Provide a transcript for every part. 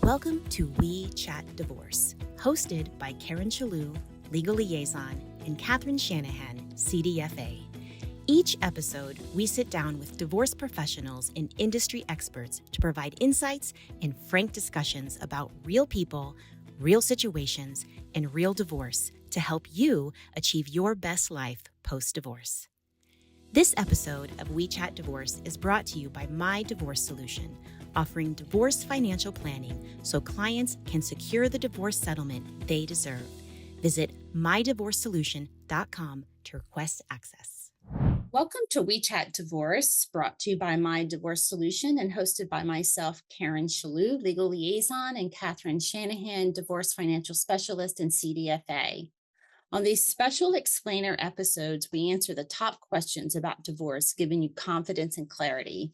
Welcome to We Chat Divorce, hosted by Chellew, Legal Liaison, and Catherine Shanahan, CDFA. Each episode, we sit down with divorce professionals and industry experts to provide insights and frank discussions about real people, real situations, and real divorce to help you achieve your best life post-divorce. This episode of We Chat Divorce is brought to you by My Divorce Solution, offering divorce financial planning so clients can secure the divorce settlement they deserve. Visit mydivorcesolution.com to request access. Welcome to We Chat Divorce, brought to you by My Divorce Solution and hosted by myself, Karen Chellew, Legal Liaison, and Catherine Shanahan, Divorce Financial Specialist and CDFA. On these special explainer episodes, we answer the top questions about divorce, giving you confidence and clarity.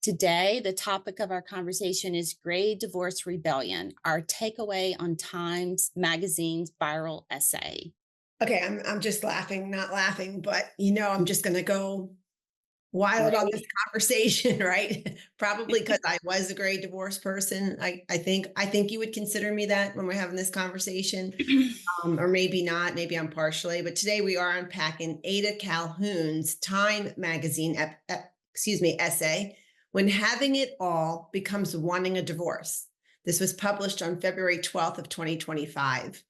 Today, the topic of our conversation is Gray Divorce Rebellion, our takeaway on Times Magazine's viral essay. Okay, I'm just laughing, not laughing, but I'm just going to go wild on this conversation, right? Probably because I was a great divorce person. I think you would consider me that when we're having this conversation, or maybe not. Maybe I'm partially. But today we are unpacking Ada Calhoun's Time Magazine essay, "When Having It All Becomes Wanting a Divorce." This was published on February 12th of 2025.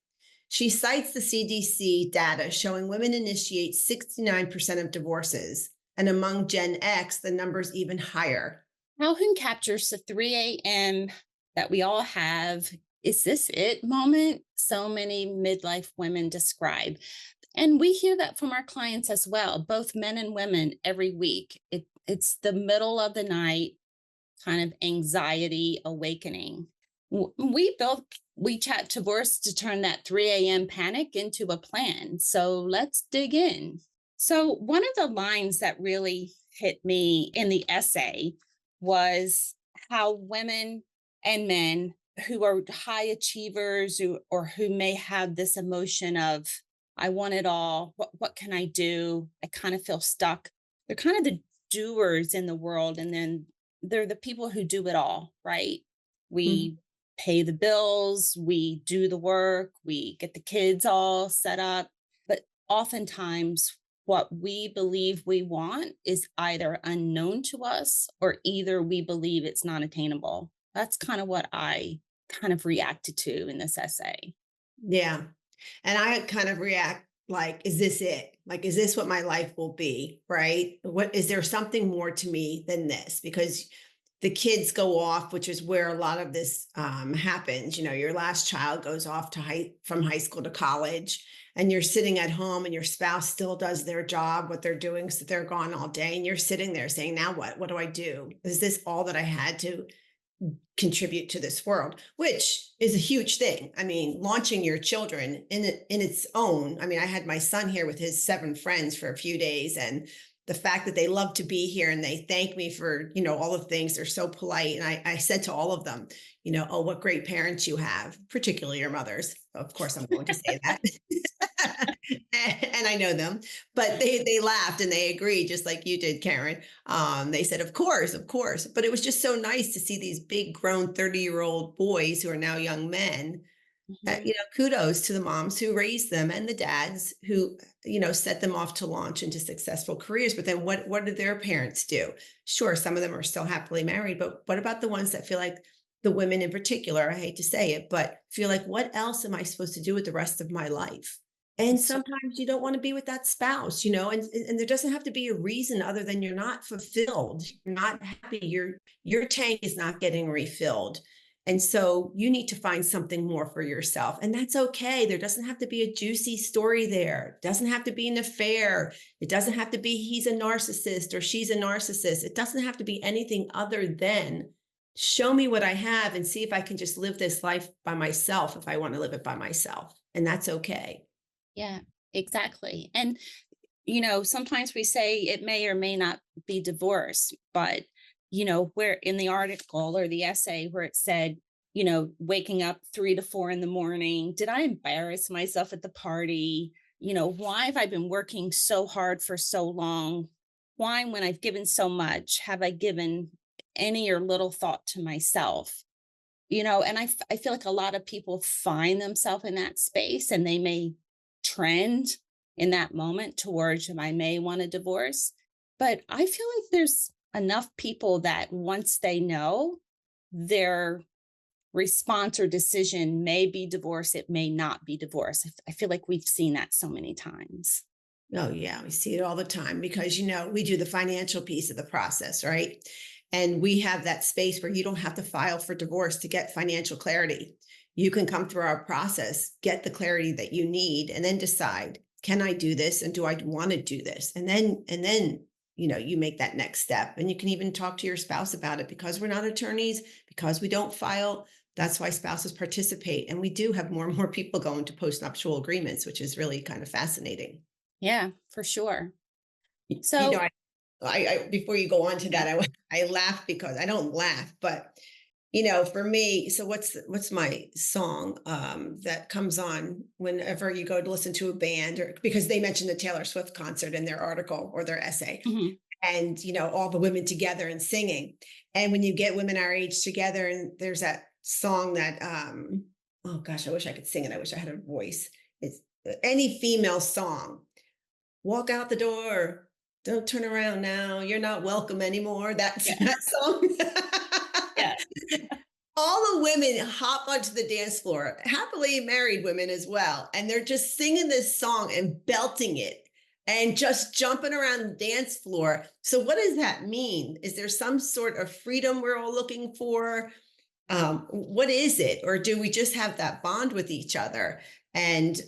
She cites the CDC data showing women initiate 69% of divorces, and among Gen X, the number's even higher. Calhoun captures the 3 a.m. that we all have, is this it moment so many midlife women describe. And we hear that from our clients as well, both men and women every week. It's the middle of the night kind of anxiety awakening. We built We Chat Divorce to turn that 3 a.m. panic into a plan. So let's dig in. So one of the lines that really hit me in the essay was how women and men who are high achievers or who may have this emotion of, I want it all. What can I do? I kind of feel stuck. They're kind of the doers in the world. And then they're the people who do it all, right? We pay the bills, we do the work, we get the kids all set up. But oftentimes, what we believe we want is either unknown to us or either we believe it's not attainable. That's kind of what I kind of reacted to in this essay. Yeah. And I kind of react like, is this it? Like, is this what my life will be? Right? What is there something more to me than this? Because the kids go off, which is where a lot of this happens. Your last child goes off from high school to college, and you're sitting at home and your spouse still does their job, what they're doing. So they're gone all day and you're sitting there saying, now what? What do I do? Is this all that I had to contribute to this world, which is a huge thing. I mean, launching your children in its own. I mean, I had my son here with his 7 friends for a few days, and the fact that they love to be here and they thank me for, all the things. They're so polite. And I said to all of them, oh, what great parents you have, particularly your mothers. Of course, I'm going to say that. And I know them, but they laughed and they agreed, just like you did, Karen. They said, of course. But it was just so nice to see these big grown 30-year-old boys who are now young men. Kudos to the moms who raised them and the dads who, set them off to launch into successful careers. But then what did their parents do? Sure, some of them are still happily married, but what about the ones that feel like, the women in particular, I hate to say it, but feel like, what else am I supposed to do with the rest of my life? And sometimes you don't want to be with that spouse, and there doesn't have to be a reason other than you're not fulfilled. You're not happy. Your tank is not getting refilled. And so you need to find something more for yourself. And that's okay. There doesn't have to be a juicy story there. It doesn't have to be an affair. It doesn't have to be he's a narcissist or she's a narcissist. It doesn't have to be anything other than show me what I have and see if I can just live this life by myself if I want to live it by myself. And that's okay. Yeah, exactly. And, sometimes we say it may or may not be divorce, but, where in the article or the essay where it said, waking up 3 to 4 in the morning, did I embarrass myself at the party? Why have I been working so hard for so long? Why, when I've given so much, have I given any or little thought to myself? and I feel like a lot of people find themselves in that space and they may trend in that moment towards I may want a divorce. But I feel like there's enough people that once they know their response or decision may be divorce, it may not be divorce. I feel like we've seen that so many times. Oh, yeah, we see it all the time because, we do the financial piece of the process, right? And we have that space where you don't have to file for divorce to get financial clarity. You can come through our process, get the clarity that you need, and then decide, can I do this? And do I want to do this? And then, you make that next step. And you can even talk to your spouse about it because we're not attorneys, because we don't file. That's why spouses participate. And we do have more and more people going to postnuptial agreements, which is really kind of fascinating. Yeah, for sure. Y- You know, So, I, I before you go on to that, I laugh because I don't laugh, but for me, so what's my song that comes on whenever you go to listen to a band, or because they mentioned the Taylor Swift concert in their article or their essay, mhm, and all the women together and singing, and when you get women our age together, and there's that song that oh gosh, I wish I could sing it. I wish I had a voice. It's any female song. Walk out the door. Don't turn around now. You're not welcome anymore. That's yeah, that song. yeah, All the women hop onto the dance floor, happily married women as well. And they're just singing this song and belting it and just jumping around the dance floor. So, what does that mean? Is there some sort of freedom we're all looking for? What is it? Or do we just have that bond with each other? And,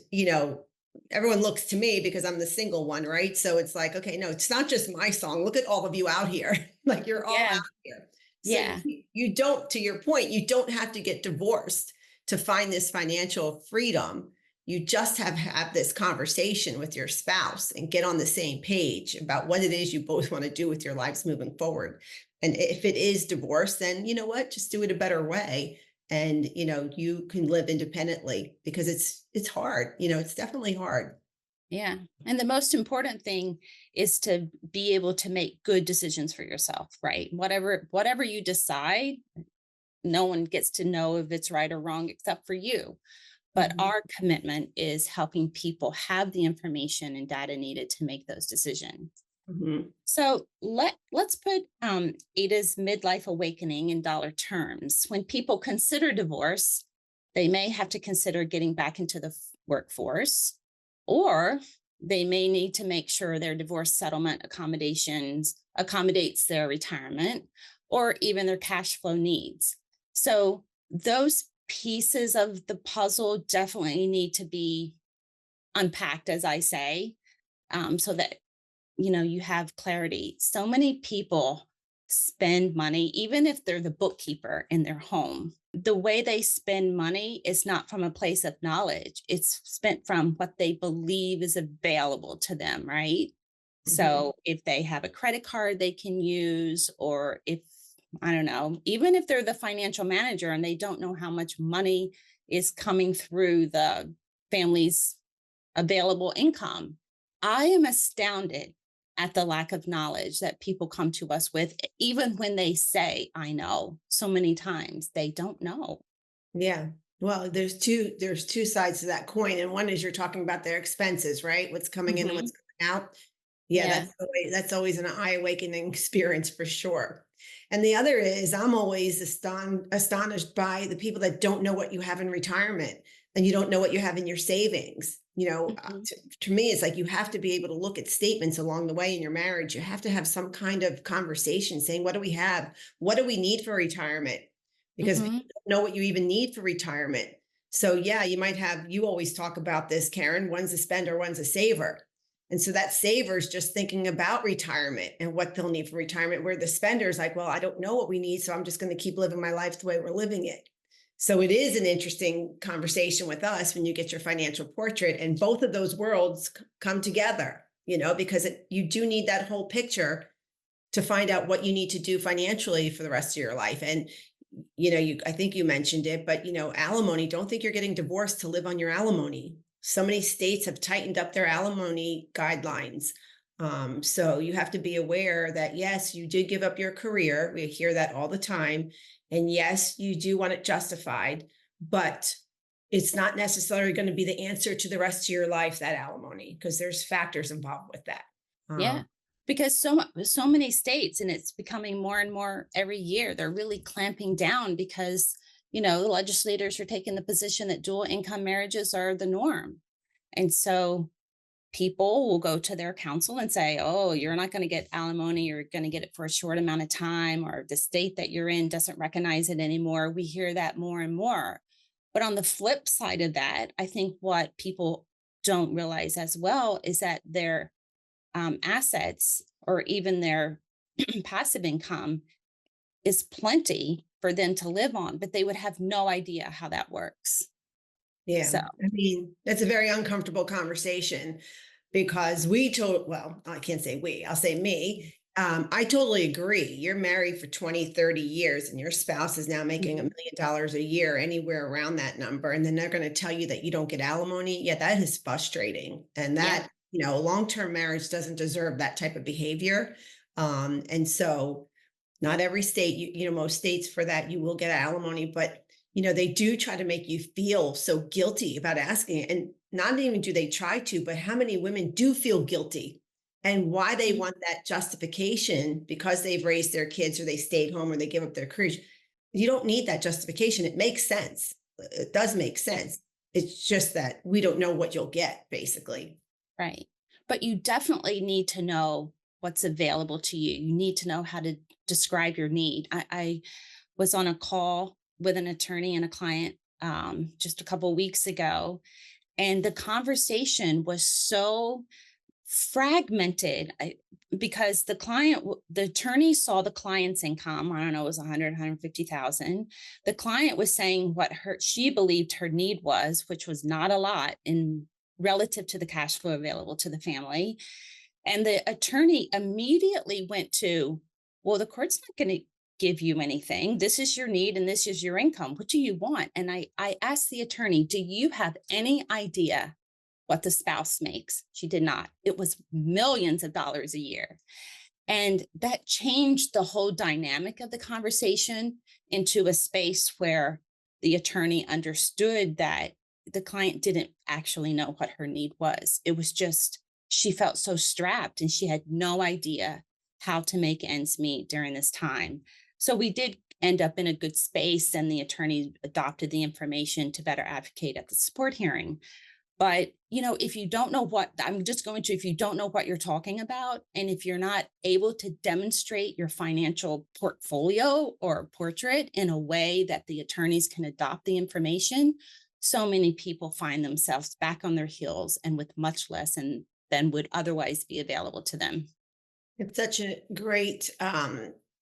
everyone looks to me because I'm the single one, right? So it's like, okay, no, it's not just my song. Look at all of you out here. Like you're all yeah, out here. So yeah, you don't, to your point, you don't have to get divorced to find this financial freedom. You just have this conversation with your spouse and get on the same page about what it is you both want to do with your lives moving forward. And if it is divorce, then you know what? Just do it a better way. And you can live independently because it's hard. It's definitely hard. yeah. And the most important thing is to be able to make good decisions for yourself, right? Whatever you decide, no one gets to know if it's right or wrong except for you. But Mhm. our commitment is helping people have the information and data needed to make those decisions. Mhm. So let's put Ada's midlife awakening in dollar terms. When people consider divorce, they may have to consider getting back into the workforce, or they may need to make sure their divorce settlement accommodations accommodates their retirement or even their cash flow needs. So those pieces of the puzzle definitely need to be unpacked, as I say, so that you have clarity. So many people spend money, even if they're the bookkeeper in their home. The way they spend money is not from a place of knowledge. It's spent from what they believe is available to them, right? Mhm. So if they have a credit card they can use, or if, I don't know, even if they're the financial manager and they don't know how much money is coming through the family's available income. I am astounded at the lack of knowledge that people come to us with, even when they say, I know, so many times they don't know. Yeah. Well, there's two sides to that coin. And one is you're talking about their expenses, right? What's coming in and Hmm. what's coming out. Yeah, Yeah. that's always an eye awakening experience for sure. And the other is I'm always astonished by the people that don't know what you have in retirement and you don't know what you have in your savings. Hmm. To me, it's like you have to be able to look at statements along the way in your marriage. You have to have some kind of conversation saying, what do we have? What do we need for retirement? Because if you Hmm. don't know what you even need for retirement. So yeah, you always talk about this, Karen, one's a spender, one's a saver. And so that saver is just thinking about retirement and what they'll need for retirement, where the spender is like, well, I don't know what we need. So I'm just going to keep living my life the way we're living it. So it is an interesting conversation with us when you get your financial portrait and both of those worlds come together, because you do need that whole picture to find out what you need to do financially for the rest of your life. And I think you mentioned it, but alimony, don't think you're getting divorced to live on your alimony. So many states have tightened up their alimony guidelines. So you have to be aware that, yes, you did give up your career. We hear that all the time. And yes, you do want it justified, but it's not necessarily going to be the answer to the rest of your life, that alimony, because there's factors involved with that. Yeah. Um, Because so many states, and it's becoming more and more every year, they're really clamping down because, the legislators are taking the position that dual income marriages are the norm. And so people will go to their counsel and say, oh, you're not going to get alimony, you're going to get it for a short amount of time, or the state that you're in doesn't recognize it anymore. We hear that more and more. But on the flip side of that, I think what people don't realize as well is that their assets, or even their passive income, is plenty for them to live on, but they would have no idea how that works. yeah, So, I mean, that's a very uncomfortable conversation because well, I can't say we, I'll say me. I totally agree. You're married for 20, 30 years and your spouse is now making mhm, $1 million a year, anywhere around that number. And then they're going to tell you that you don't get alimony. Yeah, that is frustrating. And yeah, that, long-term marriage doesn't deserve that type of behavior. And so not every state, most states for that, you will get alimony, but they do try to make you feel so guilty about asking it. And not even do they try to, but how many women do feel guilty and why they mhm, want that justification because they've raised their kids or they stayed home or they give up their careers. You don't need that justification. It makes sense. It does make yeah, sense. It's just that we don't know what you'll get, basically. right. But you definitely need to know what's available to you. You need to know how to describe your need. I was on a call with an attorney and a client just a couple weeks ago, and the conversation was so fragmented. Because the attorney saw the client's income, I don't know, it was 150,000. The client was saying what she believed her need was, which was not a lot in relative to the cash flow available to the family. And the attorney immediately went to, well, the court's not going to give you anything. This is your need and this is your income. What do you want? And I asked the attorney, do you have any idea what the spouse makes? She did not. It was millions of dollars a year. And that changed the whole dynamic of the conversation into a space where the attorney understood that the client didn't actually know what her need was. It was just, she felt so strapped and she had no idea how to make ends meet during this time. So we did end up in a good space, and the attorney adopted the information to better advocate at the support hearing. But, if you don't know if you don't know what you're talking about, and if you're not able to demonstrate your financial portfolio or portrait in a way that the attorneys can adopt the information, so many people find themselves back on their heels and with much less than would otherwise be available to them. It's such a great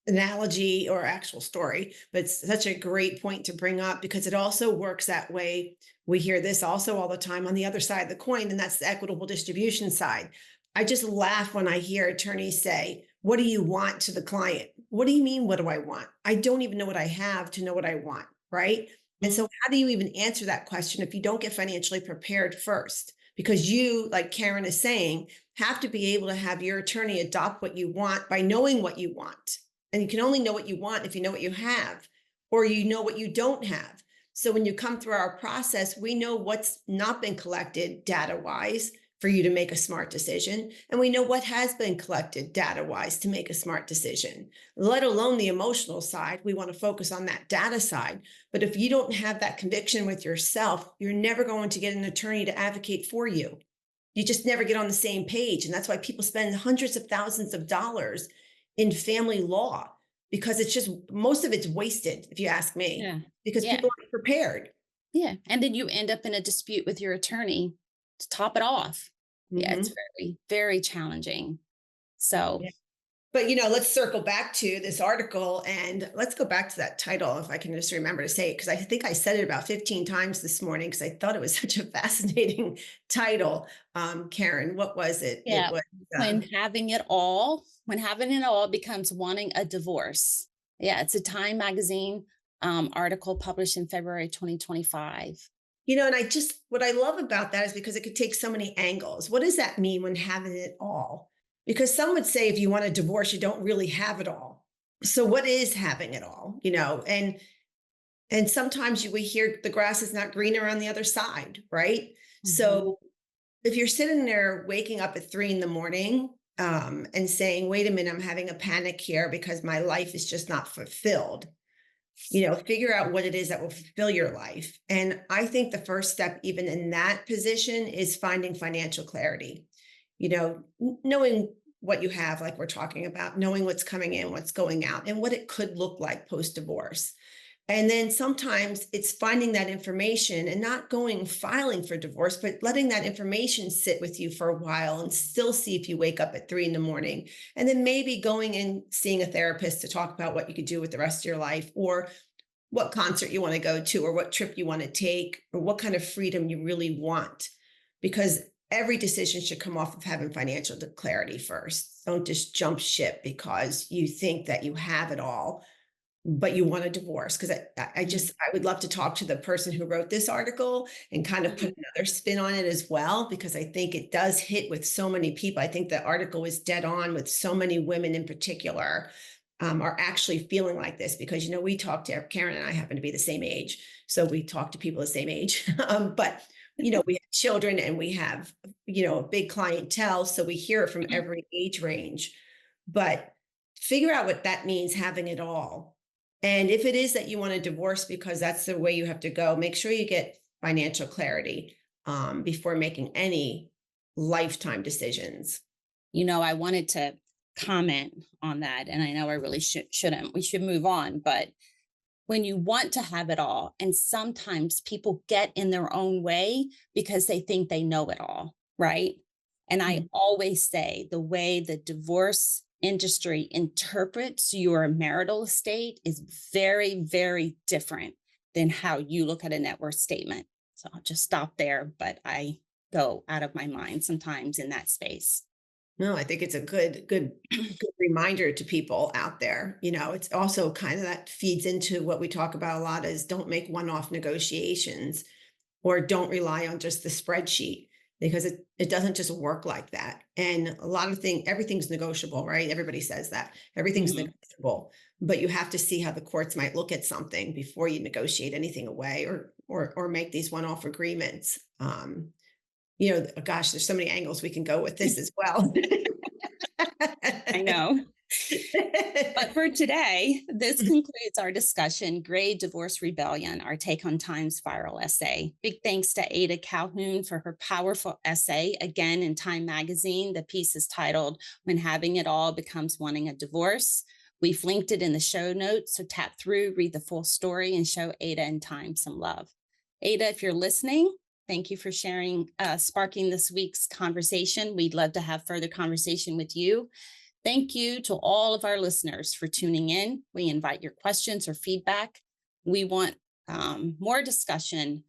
analogy or actual story, but it's such a great point to bring up because it also works that way. We hear this also all the time on the other side of the coin, and that's the equitable distribution side. I just laugh when I hear attorneys say, what do you want to the client? What do you mean, what do I want? I don't even know what I have to know what I want, right? And Mm, so, how do you even answer that question if you don't get financially prepared first? Because you, like Karen is saying, have to be able to have your attorney adopt what you want by knowing what you want. And you can only know what you want if you know what you have, or you know what you don't have. So when you come through our process, we know what's not been collected data wise for you to make a smart decision. And we know what has been collected data wise to make a smart decision, let alone the emotional side. We want to focus on that data side. But if you don't have that conviction with yourself, you're never going to get an attorney to advocate for you. You just never get on the same page. And that's why people spend hundreds of thousands of dollars in family law because it's just most of it's wasted, if you ask me, yeah. because Yeah. people aren't prepared. Yeah. And then you end up in a dispute with your attorney to top it off. Yeah, it's Mhm. very, very challenging. So, But let's circle back to this article and let's go back to that title if I can just remember to say it because I think I said it about 15 times this morning because I thought it was such a fascinating title. Karen, what was it? It yeah, was when having it all becomes wanting a divorce. Yeah, it's a Time magazine article published in February 2025. and I just what I love about that is because it could take so many angles. What does that mean when having it all? Because some would say if you want a divorce, you don't really have it all. So what is having it all? And sometimes we hear the grass is not greener on the other side, right? So if you're sitting there waking up at 3 a.m, and saying, wait a minute, I'm having a panic here because my life is just not fulfilled, figure out what it is that will fulfill your life. And I think the first step, even in that position, is finding financial clarity, knowing what you have, like we're talking about, knowing what's coming in, what's going out, and what it could look like post-divorce. And then sometimes it's finding that information and not filing for divorce, but letting that information sit with you for a while and still see if you wake up at 3 a.m. And then maybe going and seeing a therapist to talk about what you could do with the rest of your life, or what concert you want to go to, or what trip you want to take, or what kind of freedom you really want. Because every decision should come off of having financial clarity first. Don't just jump ship because you think that you have it all, but you want a divorce. Because I would love to talk to the person who wrote this article and kind of put another spin on it as well, because I think it does hit with so many people. I think the article is dead on with so many women in particular are actually feeling like this, because, we talk to Karen and I happen to be the same age. So we talk to people the same age, but we have children and we have, a big clientele. So we hear it from every age range, but figure out what that means, having it all. And if it is that you want a divorce because that's the way you have to go, make sure you get financial clarity before making any lifetime decisions. I wanted to comment on that, and I know I really shouldn't. We should move on. But when you want to have it all, and sometimes people get in their own way because they think they know it all, right? And I always say the way the divorce industry interprets your marital estate is very, very different than how you look at a net worth statement. So I'll just stop there, but I go out of my mind sometimes in that space. No, I think it's a good reminder to people out there. It's also kind of that feeds into what we talk about a lot, is don't make one-off negotiations, or don't rely on just the spreadsheet, because it doesn't just work like that. And a lot of everything's negotiable, right? Everybody says that everything's negotiable, but you have to see how the courts might look at something before you negotiate anything away, or make these one-off agreements. Gosh, there's so many angles we can go with this as well. I know. But for today, this concludes our discussion, Gray Divorce Rebellion, our take on Time's viral essay. Big thanks to Ada Calhoun for her powerful essay, again in Time magazine. The piece is titled, When Having It All Becomes Wanting a Divorce. We've linked it in the show notes, so tap through, read the full story, and show Ada and Time some love. Ada, if you're listening, thank you for sharing, sparking this week's conversation. We'd love to have further conversation with you. Thank you to all of our listeners for tuning in. We invite your questions or feedback. We want more discussion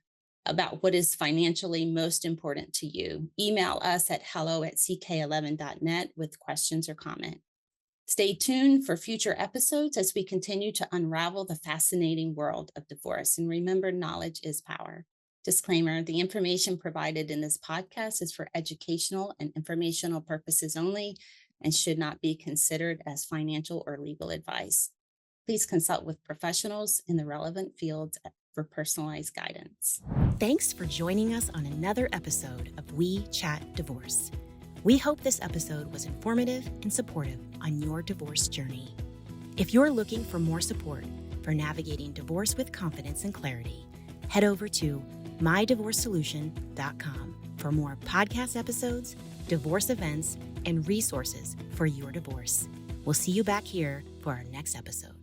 about what is financially most important to you. Email us at hello@ck11.net with questions or comment. Stay tuned for future episodes as we continue to unravel the fascinating world of divorce. And remember, knowledge is power. Disclaimer, the information provided in this podcast is for educational and informational purposes only and should not be considered as financial or legal advice. Please consult with professionals in the relevant fields for personalized guidance. Thanks for joining us on another episode of We Chat Divorce. We hope this episode was informative and supportive on your divorce journey. If you're looking for more support for navigating divorce with confidence and clarity, head over to mydivorcesolution.com for more podcast episodes, divorce events, and resources for your divorce. We'll see you back here for our next episode.